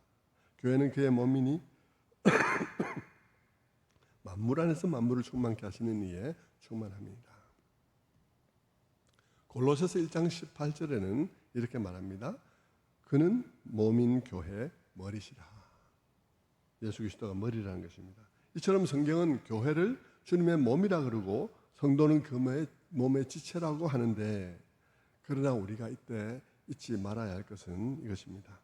교회는 그의 몸이니 만물 안에서 만물을 충만케 하시는 이의 충만함이니라. 골로새서 1장 18절에는 이렇게 말합니다. 그는 몸인 교회의 머리시라. 예수 그리스도가 머리라는 것입니다. 이처럼 성경은 교회를 주님의 몸이라 그러고 성도는 그 몸의 지체라고 하는데, 그러나 우리가 이때 잊지 말아야 할 것은 이것입니다.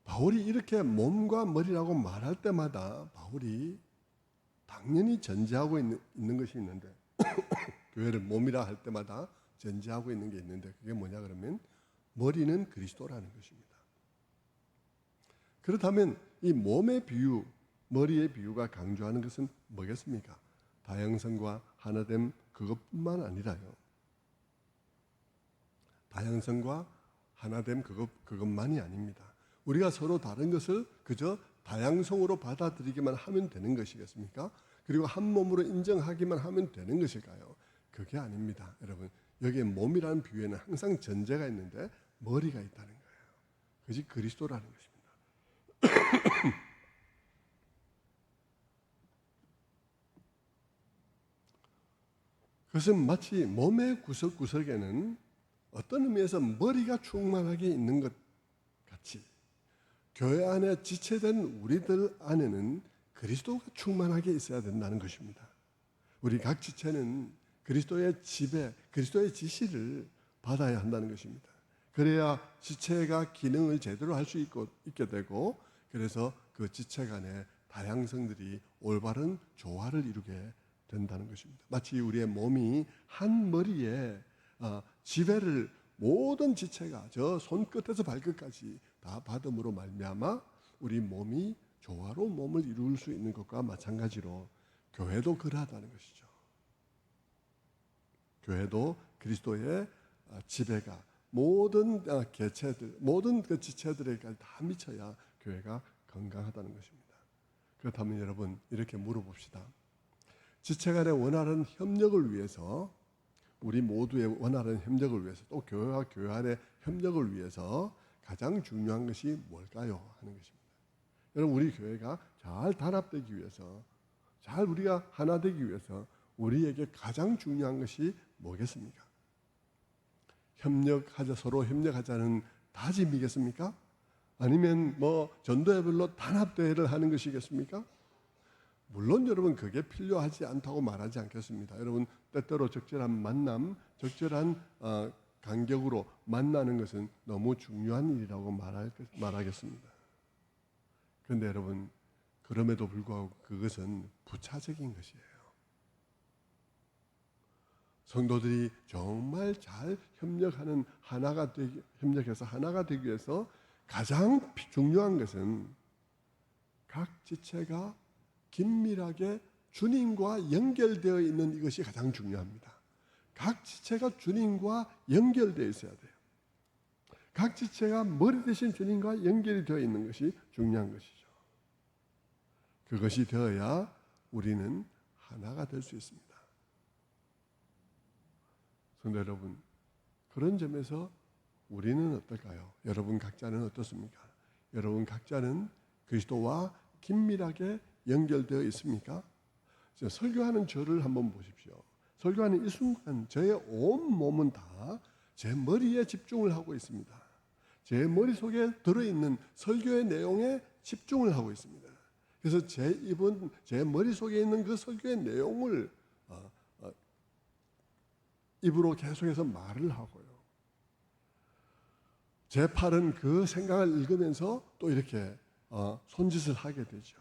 바울이 이렇게 몸과 머리라고 말할 때마다 바울이 당연히 전제하고 있는 것이 있는데 교회를 몸이라 할 때마다 전제하고 있는 게 있는데 그게 뭐냐 그러면 머리는 그리스도라는 것입니다. 그렇다면 이 몸의 비유, 머리의 비유가 강조하는 것은 뭐겠습니까? 다양성과 하나됨 그것뿐만 아니라요. 다양성과 하나됨 그것만이 아닙니다. 우리가 서로 다른 것을 그저 다양성으로 받아들이기만 하면 되는 것이겠습니까? 그리고 한 몸으로 인정하기만 하면 되는 것일까요? 그게 아닙니다. 여러분, 여기에 몸이라는 비유에는 항상 전제가 있는데 머리가 있다는 거예요. 그것이 그리스도라는 것입니다. 그것은 마치 몸의 구석구석에는 어떤 의미에서 머리가 충만하게 있는 것 같이 교회 안에 지체된 우리들 안에는 그리스도가 충만하게 있어야 된다는 것입니다. 우리 각 지체는 그리스도의 지배, 그리스도의 지시를 받아야 한다는 것입니다. 그래야 지체가 기능을 제대로 할 수 있게 되고 그래서 그 지체 간의 다양성들이 올바른 조화를 이루게 된다는 것입니다. 마치 우리의 몸이 한 머리에 지배를 모든 지체가 저 손끝에서 발끝까지 다 받음으로 말미암아 우리 몸이 조화로운 몸을 이룰 수 있는 것과 마찬가지로 교회도 그러하다는 것이죠. 교회도 그리스도의 지배가 모든 개체들, 모든 그 지체들에게까지 다 미쳐야 교회가 건강하다는 것입니다. 그렇다면 여러분 이렇게 물어봅시다. 지체 간의 원활한 협력을 위해서 우리 모두의 원활한 협력을 위해서 또 교회와 교회 안의 협력을 위해서 가장 중요한 것이 뭘까요? 하는 것입니다. 여러분 우리 교회가 잘 단합되기 위해서 잘 우리가 하나 되기 위해서 우리에게 가장 중요한 것이 뭐겠습니까? 서로 협력하자는 다짐이겠습니까? 아니면 전도회별로 단합대회를 하는 것이겠습니까? 물론 여러분 그게 필요하지 않다고 말하지 않겠습니다. 여러분 때때로 적절한 만남, 적절한 간격으로 만나는 것은 너무 중요한 일이라고 말하겠습니다. 그런데 여러분 그럼에도 불구하고 그것은 부차적인 것이에요. 성도들이 정말 잘 협력해서 하나가 되기 위해서 가장 중요한 것은 각 지체가 긴밀하게 주님과 연결되어 있는 이것이 가장 중요합니다. 각 지체가 주님과 연결되어 있어야 돼요. 각 지체가 머리 대신 주님과 연결이 되어 있는 것이 중요한 것이죠. 그것이 되어야 우리는 하나가 될 수 있습니다. 성도 여러분, 그런 점에서 우리는 어떨까요? 여러분 각자는 어떻습니까? 여러분 각자는 그리스도와 긴밀하게 연결되어 있습니까? 설교하는 저를 한번 보십시오. 설교하는 이 순간 저의 온 몸은 다 제 머리에 집중을 하고 있습니다. 제 머릿속에 들어있는 설교의 내용에 집중을 하고 있습니다. 그래서 제 입은 제 머릿속에 있는 그 설교의 내용을 입으로 계속해서 말을 하고요. 제 팔은 그 생각을 읽으면서 또 이렇게 손짓을 하게 되죠.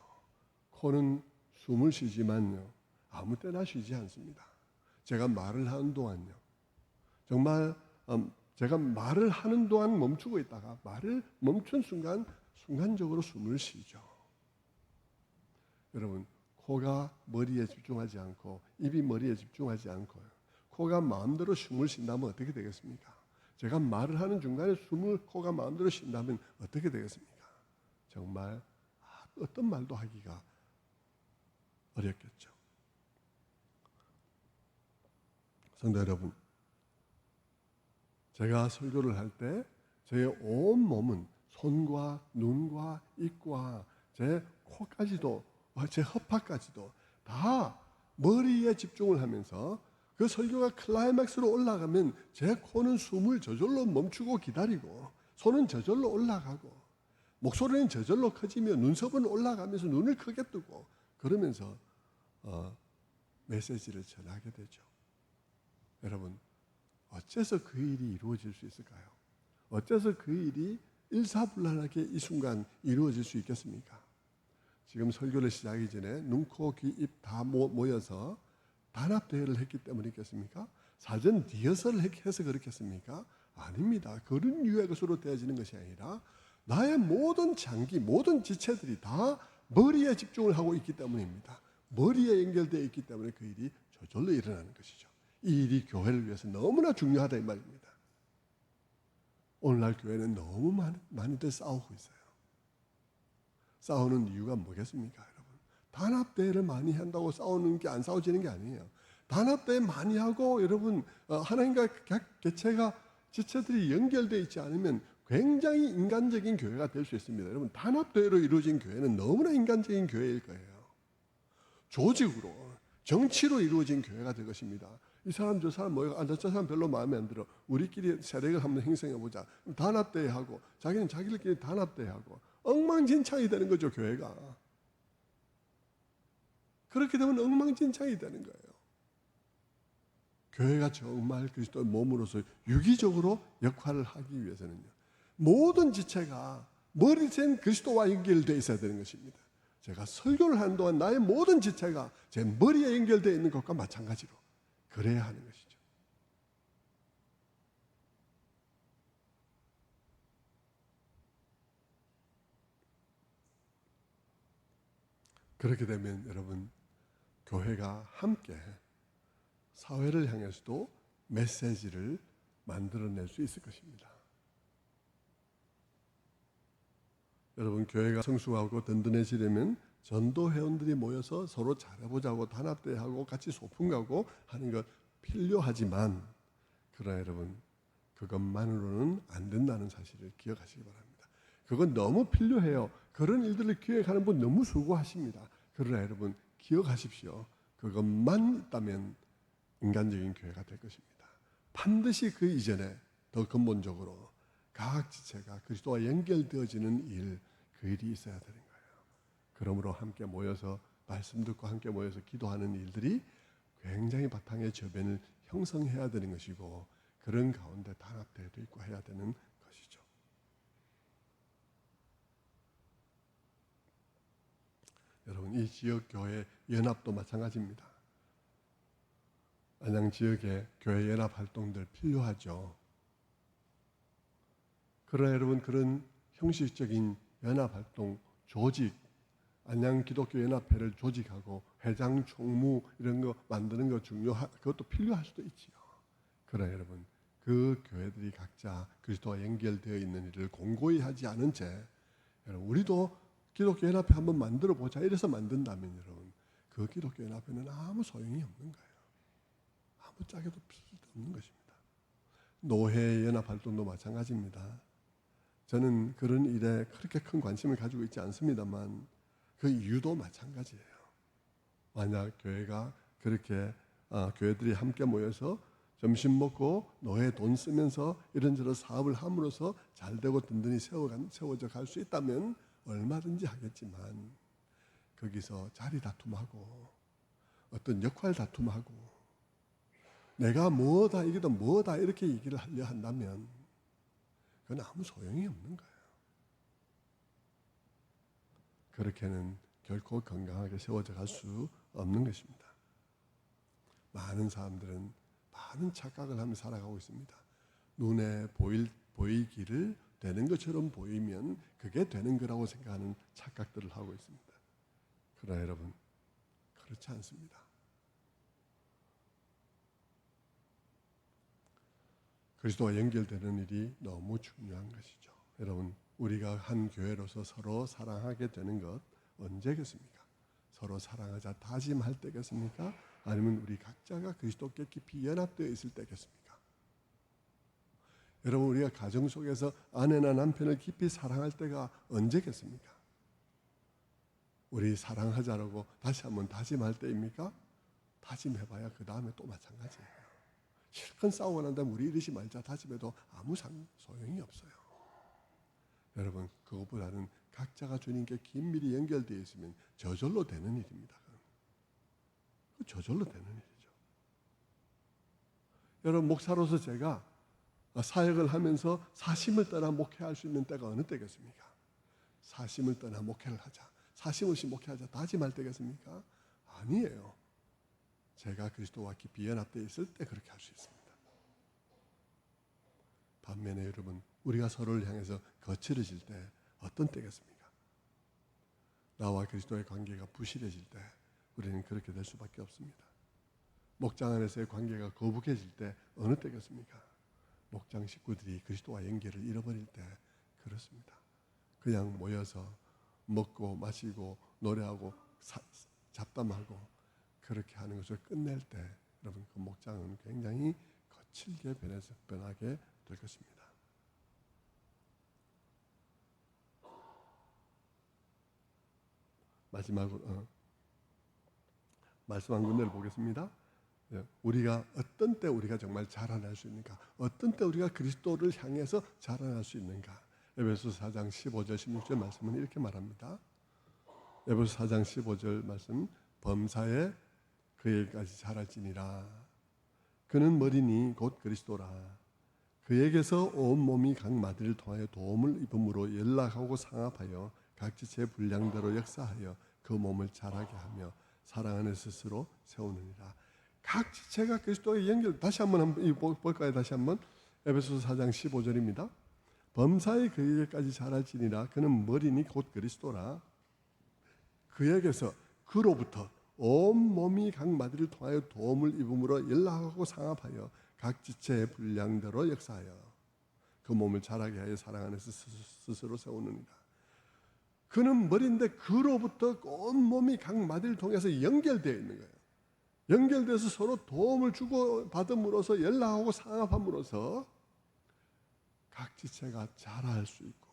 코는 숨을 쉬지만요. 아무 때나 쉬지 않습니다. 제가 말을 하는 동안요. 정말 제가 말을 하는 동안 멈추고 있다가 말을 멈춘 순간적으로 숨을 쉬죠. 여러분, 코가 머리에 집중하지 않고 입이 머리에 집중하지 않고요. 코가 마음대로 숨을 쉰다면 어떻게 되겠습니까? 제가 말을 하는 중간에 코가 마음대로 쉰다면 어떻게 되겠습니까? 정말 어떤 말도 하기가 어렵겠죠. 성도 여러분, 제가 설교를 할 때 제 온 몸은 손과 눈과 입과 제 코까지도 제 허파까지도 다 머리에 집중을 하면서 그 설교가 클라이맥스로 올라가면 제 코는 숨을 저절로 멈추고 기다리고 손은 저절로 올라가고 목소리는 저절로 커지며 눈썹은 올라가면서 눈을 크게 뜨고 그러면서 메시지를 전하게 되죠. 여러분, 어째서 그 일이 이루어질 수 있을까요? 어째서 그 일이 일사불란하게 이 순간 이루어질 수 있겠습니까? 지금 설교를 시작하기 전에 눈, 코, 귀, 입 다 모여서 단합대회를 했기 때문이겠습니까? 사전 리허설을 해서 그렇겠습니까? 아닙니다. 그런 유의 것으로 되어지는 것이 아니라 나의 모든 장기, 모든 지체들이 다 머리에 집중을 하고 있기 때문입니다. 머리에 연결되어 있기 때문에 그 일이 저절로 일어나는 것이죠. 이 일이 교회를 위해서 너무나 중요하다 이 말입니다. 오늘날 교회는 너무 많이들 싸우고 있어요. 싸우는 이유가 뭐겠습니까, 여러분? 단합대회를 많이 한다고 싸우는 게 안 싸워지는 게 아니에요. 단합대회 많이 하고 여러분 하나님과 각 개체가 지체들이 연결되어 있지 않으면 굉장히 인간적인 교회가 될 수 있습니다. 여러분 단합대회로 이루어진 교회는 너무나 인간적인 교회일 거예요. 조직으로 정치로 이루어진 교회가 될 것입니다. 이 사람 저 사람 뭐야? 저 사람 별로 마음에 안 들어. 우리끼리 세력을 한번 형성해 보자. 단합대회 하고 자기는 자기들끼리 단합대회 하고 엉망진창이 되는 거죠, 교회가. 그렇게 되면 엉망진창이 되는 거예요. 교회가 정말 그리스도의 몸으로서 유기적으로 역할을 하기 위해서는요, 모든 지체가 머리된 그리스도와 연결되어 있어야 되는 것입니다. 제가 설교를 하는 동안 나의 모든 지체가 제 머리에 연결되어 있는 것과 마찬가지로 그래야 하는 것이죠. 그렇게 되면 여러분 교회가 함께 사회를 향해서도 메시지를 만들어낼 수 있을 것입니다. 여러분 교회가 성숙하고 든든해지려면 전도 회원들이 모여서 서로 잘해보자고 단합대회하고 같이 소풍 가고 하는 것 필요하지만 그러나 여러분 그것만으로는 안 된다는 사실을 기억하시기 바랍니다. 그건 너무 필요해요. 그런 일들을 기획하는 분 너무 수고하십니다. 그러나 여러분 기억하십시오. 그것만 있다면 인간적인 교회가 될 것입니다. 반드시 그 이전에 더 근본적으로 각 지체가 그리스도와 연결되어지는 일, 그 일이 있어야 되는 거예요. 그러므로 함께 모여서 말씀 듣고 함께 모여서 기도하는 일들이 굉장히 바탕의 저변을 형성해야 되는 것이고 그런 가운데 단합대회도 있고 해야 되는 것이죠. 여러분 이 지역교회 연합도 마찬가지입니다. 안양 지역의 교회 연합 활동들 필요하죠. 그러나 여러분 그런 형식적인 연합 활동 조직 안양 기독교 연합회를 조직하고 회장 총무 이런 거 만드는 거 그것도 필요할 수도 있지요. 그러나 여러분 그 교회들이 각자 그리스도와 연결되어 있는 일을 공고히 하지 않은 채 여러분 우리도 기독교 연합회 한번 만들어 보자 이래서 만든다면 여러분 그 기독교 연합회는 아무 소용이 없는 거예요. 아무 짝에도 없는 것입니다. 노회 연합 활동도 마찬가지입니다. 저는 그런 일에 그렇게 큰 관심을 가지고 있지 않습니다만 그 이유도 마찬가지예요. 만약 교회가 그렇게 교회들이 함께 모여서 점심 먹고 노예 돈 쓰면서 이런저런 사업을 함으로써 잘되고 든든히 세워져 갈 수 있다면 얼마든지 하겠지만 거기서 자리 다툼하고 어떤 역할 다툼하고 내가 뭐다 이게도 뭐다 이렇게 얘기를 하려 한다면 그건 아무 소용이 없는 거예요. 그렇게는 결코 건강하게 세워져 갈 수 없는 것입니다. 많은 사람들은 많은 착각을 하며 살아가고 있습니다. 눈에 보이기를 되는 것처럼 보이면 그게 되는 거라고 생각하는 착각들을 하고 있습니다. 그러나 여러분 그렇지 않습니다. 그리스도와 연결되는 일이 너무 중요한 것이죠. 여러분 우리가 한 교회로서 서로 사랑하게 되는 것 언제겠습니까? 서로 사랑하자 다짐할 때겠습니까? 아니면 우리 각자가 그리스도께 깊이 연합되어 있을 때겠습니까? 여러분 우리가 가정 속에서 아내나 남편을 깊이 사랑할 때가 언제겠습니까? 우리 사랑하자라고 다시 한번 다짐할 때입니까? 다짐해봐야 그 다음에 또 마찬가지예요. 실컷 싸우고 난 다음에 우리 이러지 말자 다짐해도 아무 소용이 없어요. 여러분 그것보다는 각자가 주님께 긴밀히 연결되어 있으면 저절로 되는 일입니다. 저절로 되는 일이죠. 여러분 목사로서 제가 사역을 하면서 사심을 떠나 목회할 수 있는 때가 어느 때겠습니까? 사심을 떠나 목회를 하자. 사심 없이 목회하자 다짐할 때겠습니까? 아니에요. 제가 그리스도와 깊이 연합되어 있을 때 그렇게 할 수 있습니다. 반면에 여러분, 우리가 서로를 향해서 거칠어질 때 어떤 때겠습니까? 나와 그리스도의 관계가 부실해질 때 우리는 그렇게 될 수밖에 없습니다. 목장 안에서의 관계가 거북해질 때 어느 때겠습니까? 목장 식구들이 그리스도와 연결을 잃어버릴 때 그렇습니다. 그냥 모여서 먹고 마시고 노래하고 잡담하고 그렇게 하는 것을 끝낼 때 여러분, 그 목장은 굉장히 거칠게 변하게 될 것입니다. 마지막으로 말씀 한 군데를 보겠습니다. 우리가 어떤 때 우리가 정말 자라날 수 있는가? 어떤 때 우리가 그리스도를 향해서 자라날 수 있는가? 에베소서 4장 15절 16절 말씀은 이렇게 말합니다. 에베소서 4장 15절 말씀, 범사에 그에게까지 자랄지니라. 그는 머리니 곧 그리스도라. 그에게서 온 몸이 각 마디를 통하여 도움을 입음으로 연락하고 상합하여 각 지체의 분량대로 역사하여 그 몸을 자라게 하며 사랑 안에 스스로 세우느니라. 각 지체가 그리스도의 연결. 다시 한번 볼까요? 다시 한번 에베소서 4장 15절입니다. 범사에 그에게까지 자랄지니라. 그는 머리니 곧 그리스도라. 그에게서 그로부터 온 몸이 각 마디를 통하여 도움을 입음으로 연락하고 상합하여 각 지체의 분량대로 역사하여 그 몸을 자라게 하여 사랑 안에서 스스로 세우느니라. 그는 머리인데 그로부터 온 몸이 각 마디를 통해서 연결되어 있는 거예요. 연결돼서 서로 도움을 주고 받음으로써 연락하고 상합함으로써 각 지체가 자랄 수 있고,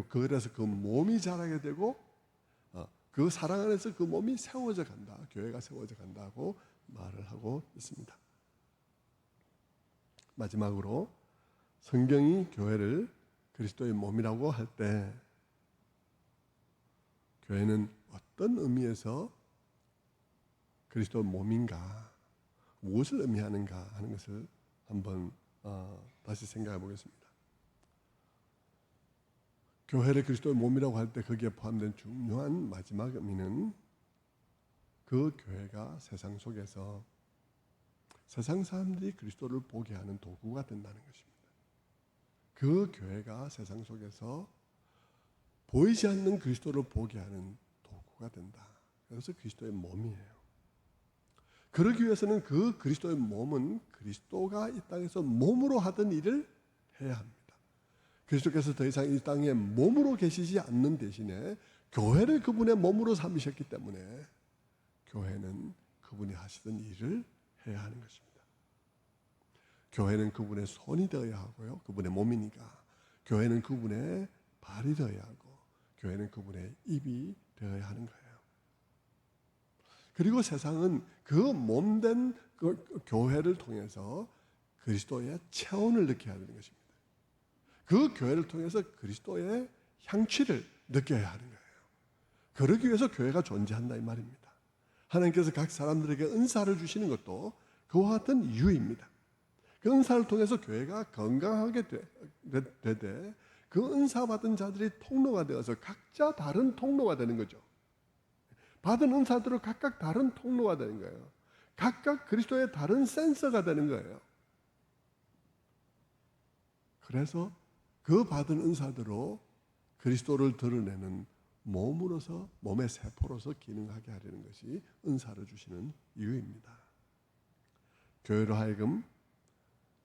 그래서 그 몸이 자라게 되고 그 사랑 안에서 그 몸이 세워져 간다. 교회가 세워져 간다고 말을 하고 있습니다. 마지막으로 성경이 교회를 그리스도의 몸이라고 할 때 교회는 어떤 의미에서 그리스도의 몸인가, 무엇을 의미하는가 하는 것을 한번 다시 생각해 보겠습니다. 교회를 그리스도의 몸이라고 할 때 거기에 포함된 중요한 마지막 의미는 그 교회가 세상 속에서 세상 사람들이 그리스도를 보게 하는 도구가 된다는 것입니다. 그 교회가 세상 속에서 보이지 않는 그리스도를 보게 하는 도구가 된다. 그래서 그리스도의 몸이에요. 그러기 위해서는 그 그리스도의 몸은 그리스도가 이 땅에서 몸으로 하던 일을 해야 합니다. 그리스도께서 더 이상 이 땅에 몸으로 계시지 않는 대신에 교회를 그분의 몸으로 삼으셨기 때문에 교회는 그분이 하시던 일을 해야 하는 것입니다. 교회는 그분의 손이 되어야 하고요. 그분의 몸이니까. 교회는 그분의 발이 되어야 하고 교회는 그분의 입이 되어야 하는 거예요. 그리고 세상은 그 몸된 그 교회를 통해서 그리스도의 체온을 느껴야 되는 것입니다. 그 교회를 통해서 그리스도의 향취를 느껴야 하는 거예요. 그러기 위해서 교회가 존재한다 이 말입니다. 하나님께서 각 사람들에게 은사를 주시는 것도 그와 같은 이유입니다. 그 은사를 통해서 교회가 건강하게 되되 그 은사 받은 자들이 통로가 되어서 각자 다른 통로가 되는 거죠. 받은 은사대로 각각 다른 통로가 되는 거예요. 각각 그리스도의 다른 센서가 되는 거예요. 그래서 그 받은 은사대로 그리스도를 드러내는 몸으로서, 몸의 세포로서 기능하게 하려는 것이 은사를 주시는 이유입니다. 교회로 하여금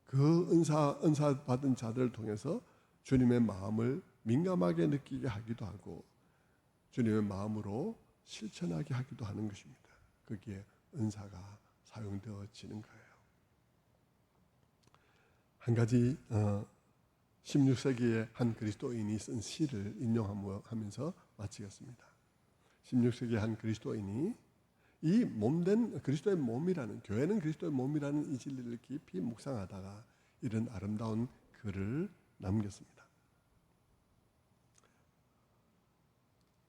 그 은사 받은 자들을 통해서 주님의 마음을 민감하게 느끼게 하기도 하고 주님의 마음으로 실천하게 하기도 하는 것입니다. 거기에 은사가 사용되어지는 거예요. 한 가지 16세기의 한 그리스도인이 쓴 시를 인용하면서 마치겠습니다. 16세기의 한 그리스도인이 이 몸된 그리스도의 몸이라는, 교회는 그리스도의 몸이라는 이 진리를 깊이 묵상하다가 이런 아름다운 글을 남겼습니다.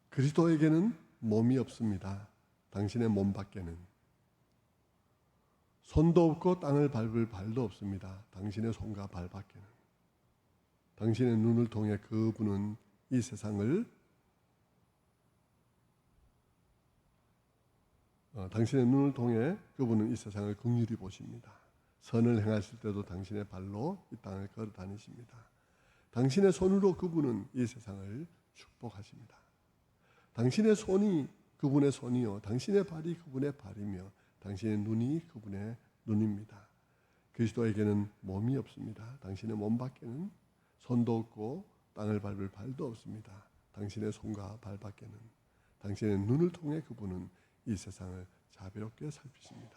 그리스도에게는 몸이 없습니다. 당신의 몸 밖에는. 손도 없고 땅을 밟을 발도 없습니다. 당신의 손과 발 밖에는. 당신의 눈을 통해 그분은 이 세상을 당신의 눈을 통해 그분은 이 세상을 긍휼히 보십니다. 선을 행하실 때도 당신의 발로 이 땅을 걸어 다니십니다. 당신의 손으로 그분은 이 세상을 축복하십니다. 당신의 손이 그분의 손이요, 당신의 발이 그분의 발이며 당신의 눈이 그분의 눈입니다. 그리스도에게는 몸이 없습니다. 당신의 몸 밖에는 손도 없고 땅을 밟을 발도 없습니다. 당신의 손과 발 밖에는 당신의 눈을 통해 그분은 이 세상을 자비롭게 살피십니다.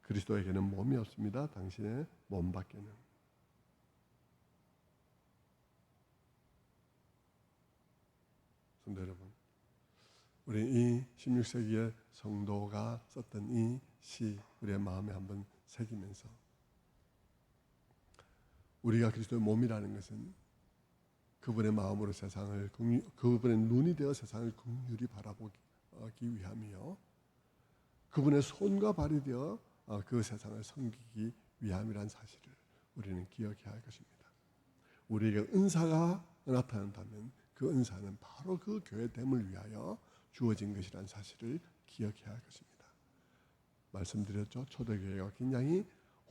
그리스도에게는 몸이 없습니다. 당신의 몸 밖에는. 성도 여러분, 우리 이 16세기의 성도가 썼던 이 시 우리의 마음에 한번 새기면서 우리가 그리스도의 몸이라는 것은 그분의 마음으로 세상을 그분의 눈이 되어 세상을 긍휼히 바라보기 위함이요, 그분의 손과 발이 되어 그 세상을 섬기기 위함이라는 사실을 우리는 기억해야 할 것입니다. 우리에게 은사가 나타난다면 그 은사는 바로 그 교회됨을 위하여 주어진 것이라는 사실을 기억해야 할 것입니다. 말씀드렸죠. 초대교회가 굉장히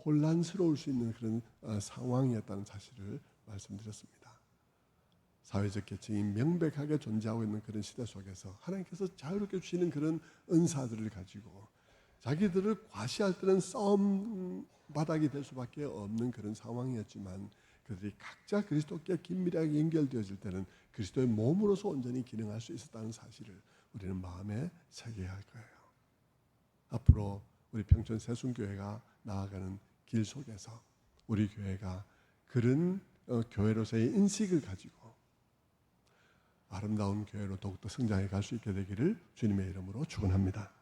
혼란스러울 수 있는 그런 상황이었다는 사실을 말씀드렸습니다. 사회적 계층이 명백하게 존재하고 있는 그런 시대 속에서 하나님께서 자유롭게 주시는 그런 은사들을 가지고 자기들을 과시할 때는 싸움 바닥이 될 수밖에 없는 그런 상황이었지만 그들이 각자 그리스도께 긴밀하게 연결되어질 때는 그리스도의 몸으로서 온전히 기능할 수 있었다는 사실을 우리는 마음에 새겨야 할 거예요. 앞으로 우리 평촌 새순교회가 나아가는 길 속에서 우리 교회가 그런 교회로서의 인식을 가지고 아름다운 교회로 더욱더 성장해 갈 수 있게 되기를 주님의 이름으로 축원합니다.